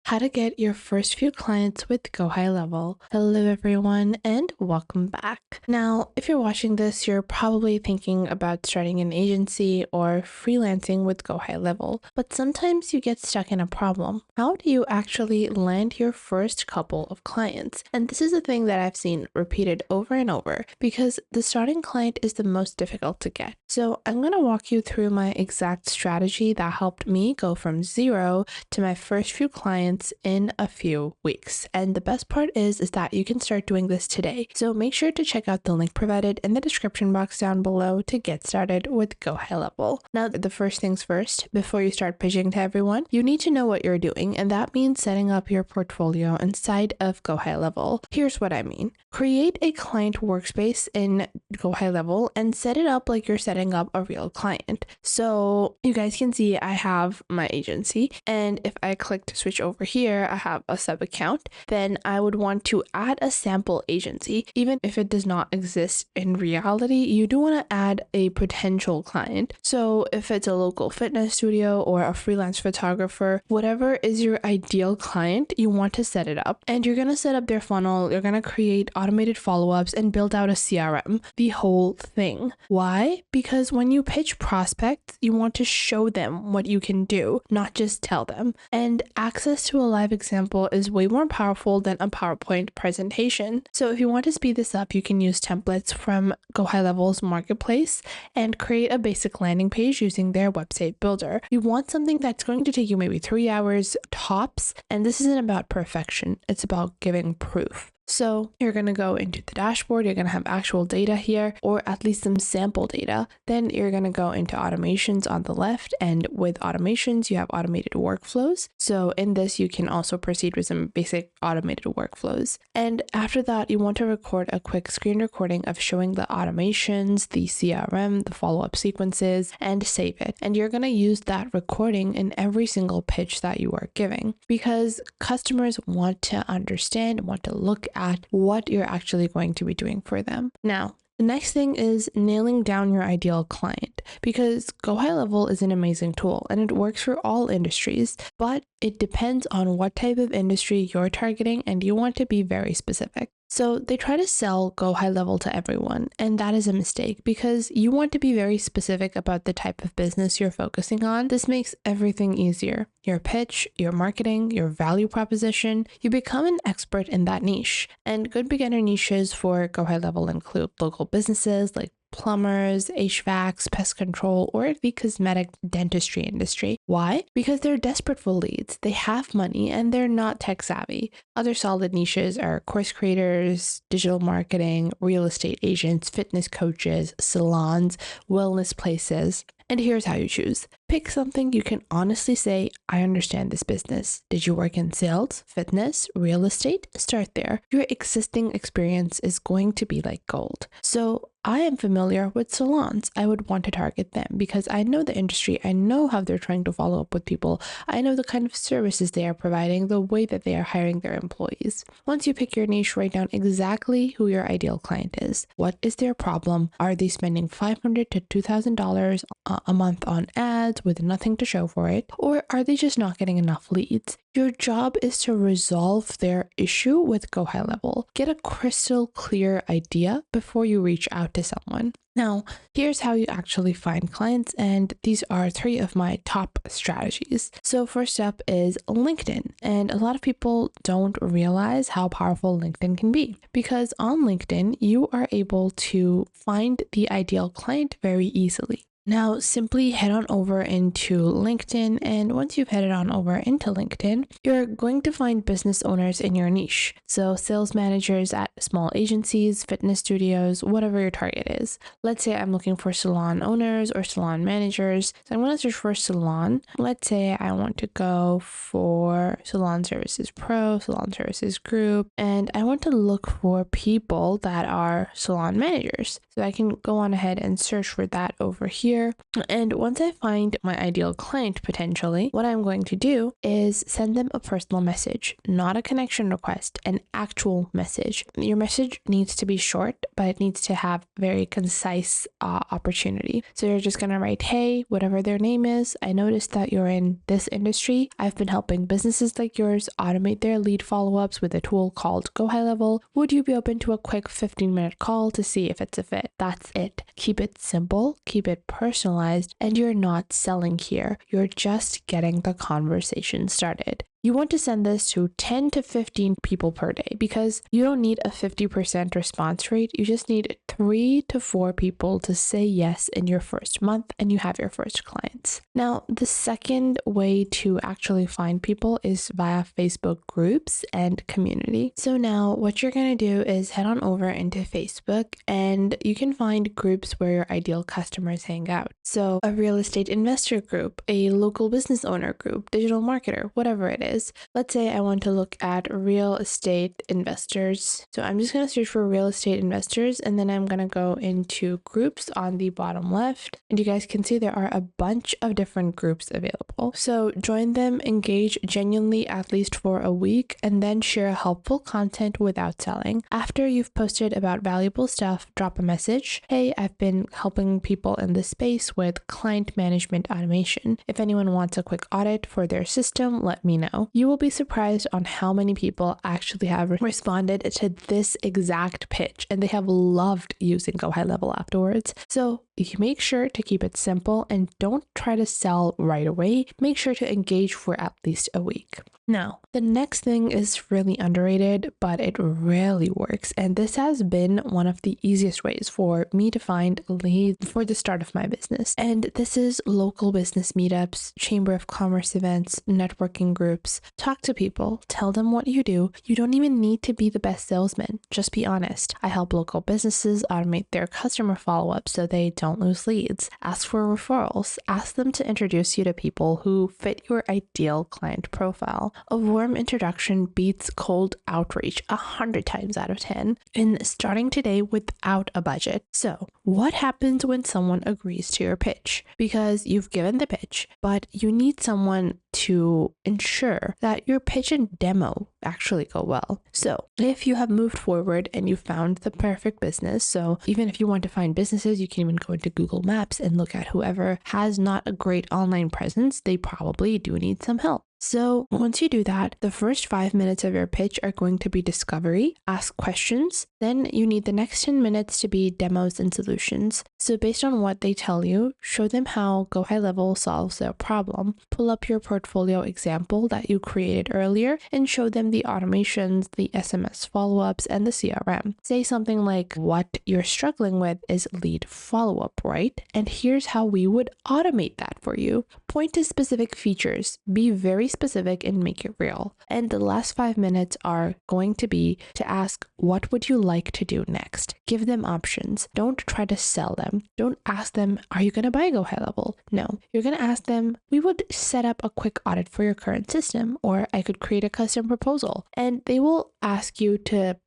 How to get your first few clients with GoHighLevel. Hello everyone and welcome back. Now, if you're watching this, you're probably thinking about starting an agency or freelancing with GoHighLevel, but sometimes you get stuck in a problem. How do you actually land your first couple of clients? And this is a thing that I've seen repeated over and over because the starting client is the most difficult to get. So I'm going to walk you through my exact strategy that helped me go from zero to my first few clients in a few weeks. And the best part is that you can start doing this today. So make sure to check out the link provided in the description box down below to get started with GoHighLevel. Now, the first things first, before you start pitching to everyone, you need to know what you're doing, and that means setting up your portfolio inside of GoHighLevel. Here's what I mean. Create a client workspace in GoHighLevel and set it up like you're setting up a real client. So you guys can see I have my agency, and if I click to switch over here, I have a sub account. Then I would want to add a sample agency. Even if it does not exist in reality, you do want to add a potential client. So if it's a local fitness studio or a freelance photographer, whatever is your ideal client, you want to set it up. And you're going to set up their funnel, you're going to create automated follow-ups and build out a CRM, the whole thing. Why? Because when you pitch prospects, you want to show them what you can do, not just tell them. And access to a live example is way more powerful than a PowerPoint presentation. So if you want to speed this up, you can use templates from GoHighLevel's marketplace and create a basic landing page using their website builder. You want something that's going to take you maybe 3 hours tops, and this isn't about perfection, it's about giving proof. So you're going to go into the dashboard, you're going to have actual data here, or at least some sample data. Then you're going to go into automations on the left, and with automations, you have automated workflows. So in this, you can also proceed with some basic automated workflows. And after that, you want to record a quick screen recording of showing the automations, the CRM, the follow-up sequences, and save it. And you're going to use that recording in every single pitch that you are giving, because customers want to understand, want to look at what you're actually going to be doing for them. Now, the next thing is nailing down your ideal client, because GoHighLevel is an amazing tool and it works for all industries, but it depends on what type of industry you're targeting and you want to be very specific. So they try to sell GoHighLevel to everyone, and that is a mistake because you want to be very specific about the type of business you're focusing on. This makes everything easier. Your pitch, your marketing, your value proposition, you become an expert in that niche. And good beginner niches for GoHighLevel include local businesses like plumbers, HVACs, pest control, or the cosmetic dentistry industry. Why? Because they're desperate for leads. They have money and they're not tech savvy. Other solid niches are course creators, digital marketing, real estate agents, fitness coaches, salons, wellness places. And here's how you choose. Pick something you can honestly say, I understand this business. Did you work in sales, fitness, real estate? Start there. Your existing experience is going to be like gold. So I am familiar with salons. I would want to target them because I know the industry. I know how they're trying to follow up with people. I know the kind of services they are providing, the way that they are hiring their employees. Once you pick your niche, write down exactly who your ideal client is. What is their problem? Are they spending $500 to $2,000 a month on ads with nothing to show for it? Or are they just not getting enough leads? Your job is to resolve their issue with GoHighLevel. Get a crystal clear idea before you reach out to someone. Now, here's how you actually find clients, and these are 3 of my top strategies. So first up is LinkedIn, and a lot of people don't realize how powerful LinkedIn can be, because on LinkedIn, you are able to find the ideal client very easily. Now, simply head on over into LinkedIn, and once you've headed on over into LinkedIn, you're going to find business owners in your niche. So sales managers at small agencies, fitness studios, whatever your target is. Let's say I'm looking for salon owners or salon managers. So I'm going to search for salon. Let's say I want to go for salon services pro, salon services group, and I want to look for people that are salon managers. So I can go on ahead and search for that over here. here. And once I find my ideal client, potentially, what I'm going to do is send them a personal message, not a connection request, an actual message. Your message needs to be short, but it needs to have very concise opportunity. So you're just going to write, hey, whatever their name is, I noticed that you're in this industry. I've been helping businesses like yours automate their lead follow-ups with a tool called GoHighLevel. Would you be open to a quick 15-minute call to see if it's a fit? That's it. Keep it simple, keep it personalized, and you're not selling here. You're just getting the conversation started. You want to send this to 10 to 15 people per day because you don't need a 50% response rate. You just need 3 to 4 people to say yes in your first month and you have your first clients. Now, the second way to actually find people is via Facebook groups and community. So now what you're going to do is head on over into Facebook and you can find groups where your ideal customers hang out. So a real estate investor group, a local business owner group, digital marketer, whatever it is. Let's say I want to look at real estate investors. So I'm just going to search for real estate investors and then I'm going to go into groups on the bottom left. And you guys can see there are a bunch of different groups available. So join them, engage genuinely at least for a week, and then share helpful content without selling. After you've posted about valuable stuff, drop a message. Hey, I've been helping people in this space with client management automation. If anyone wants a quick audit for their system, let me know. You will be surprised on how many people actually have responded to this exact pitch and they have loved using GoHighLevel afterwards. So you make sure to keep it simple and don't try to sell right away. Make sure to engage for at least a week. Now, the next thing is really underrated, but it really works. And this has been one of the easiest ways for me to find leads for the start of my business. And this is local business meetups, chamber of commerce events, networking groups. Talk to people, tell them what you do. You don't even need to be the best salesman. Just be honest. I help local businesses automate their customer follow-up so they don't lose leads. Ask for referrals. Ask them to introduce you to people who fit your ideal client profile. A warm introduction beats cold outreach 100 times out of 10 in starting today without a budget. So what happens when someone agrees to your pitch? Because you've given the pitch, but you need someone to ensure that your pitch and demo actually go well. So if you have moved forward and you found the perfect business, so even if you want to find businesses, you can even go into Google Maps and look at whoever has not a great online presence, they probably do need some help. So once you do that, the first 5 minutes of your pitch are going to be discovery, ask questions. Then you need the next 10 minutes to be demos and solutions. So based on what they tell you, show them how GoHighLevel solves their problem. Pull up your portfolio example that you created earlier and show them the automations, the SMS follow-ups, and the CRM. Say something like, what you're struggling with is lead follow-up, right? And here's how we would automate that for you. Point to specific features. Be very specific and make it real. And the last 5 minutes are going to be to ask, what would you like to do next? Give them options. Don't try to sell them. Don't ask them, are you going to buy GoHighLevel? No, you're going to ask them, we would set up a quick audit for your current system, or I could create a custom proposal. And they will ask you to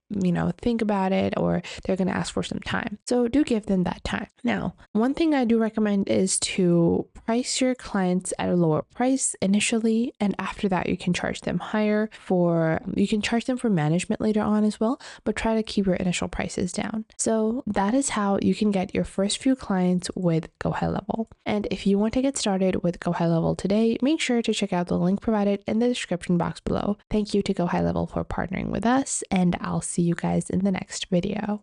think about it, or they're going to ask for some time. So do give them that time. Now, one thing I do recommend is to price your clients at a lower price initially, and after that you can charge them higher you can charge them for management later on as well, but try to keep your initial prices down. So that is how you can get your first few clients with GoHighLevel. And if you want to get started with GoHighLevel today, make sure to check out the link provided in the description box below. Thank you to GoHighLevel for partnering with us, and I'll see you guys in the next video.